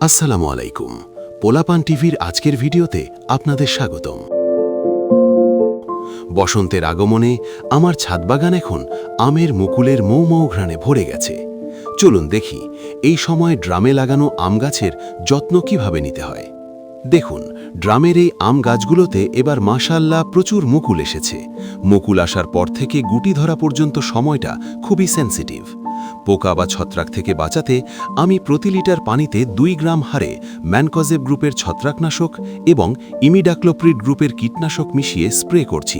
আসসালামু আলাইকুম। পোলাপান টিভির আজকের ভিডিওতে আপনাদের স্বাগতম। বসন্তের আগমনে আমার ছাদবাগান এখন আমের মুকুলের মৌ মৌ ঘ্রাণে ভরে গেছে। চলুন দেখি এই সময় ড্রামে লাগানো আম গাছের যত্ন কিভাবে নিতে হয়। দেখুন, ড্রামের এই আম গাছগুলোতে এবার মাশাআল্লাহ প্রচুর মুকুল এসেছে। মুকুল আসার পর থেকে গুটি ধরা পর্যন্ত সময়টা খুবই সেন্সিটিভ। পোকা বা ছত্রাক থেকে বাঁচাতে আমি প্রতি লিটার পানিতে 2 গ্রাম হারে ম্যানকজেব গ্রুপের ছত্রাকনাশক এবং ইমিডাক্লোপ্রিড গ্রুপের কীটনাশক মিশিয়ে স্প্রে করছি।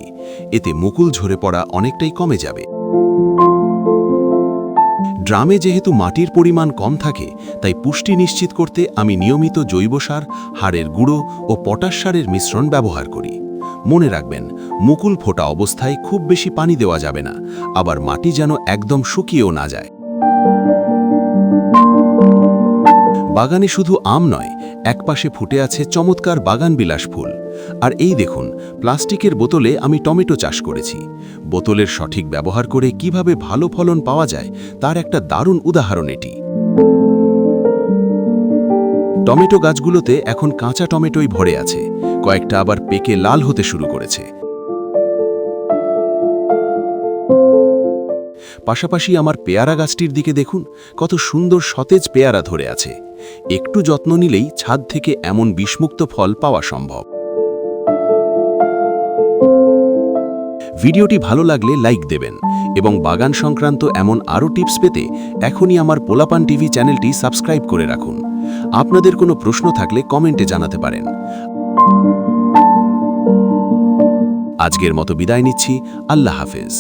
এতে মুকুল ঝরে পড়া অনেকটাই কমে যাবে। ড্রামে যেহেতু মাটির পরিমাণ কম থাকে, তাই পুষ্টি নিশ্চিত করতে আমি নিয়মিত জৈব সার, হাড়ের গুঁড়ো ও পটাশ সারের মিশ্রণ ব্যবহার করি। মনে রাখবেন, মুকুল ফোটা অবস্থায় খুব বেশি পানি দেওয়া যাবে না, আবার মাটি যেন একদম শুকিয়েও না যায়। বাগানে শুধু আম নয়, একপাশে ফুটে আছে চমৎকার বাগান বিলাস ফুল। আর এই দেখুন, প্লাস্টিকের বোতলে আমি টমেটো চাষ করেছি। বোতলের সঠিক ব্যবহার করে কিভাবে ভালো ফলন পাওয়া যায় তার একটা দারুণ উদাহরণ এটি। টমেটো গাছগুলোতে এখন কাঁচা টমেটোই ভরে আছে, কয়েকটা আবার পেকে লাল হতে শুরু করেছে। পাশাপাশি আমার পেয়ারা গাছটির দিকে দেখুন, কত সুন্দর সতেজ পেয়ারা ধরে আছে। একটু যত্ন নিলেই ছাদ থেকে এমন বিষমুক্ত ফল পাওয়া সম্ভব। ভিডিওটি ভালো লাগলে লাইক দেবেন এবং বাগান সংক্রান্ত এমন আরও টিপস পেতে এখনই আমার পোলাপান টিভি চ্যানেলটি সাবস্ক্রাইব করে রাখুন। আপনাদের কোনো প্রশ্ন থাকলে কমেন্টে জানাতে পারেন। আজকের মতো বিদায় নিচ্ছি। আল্লাহ হাফেজ।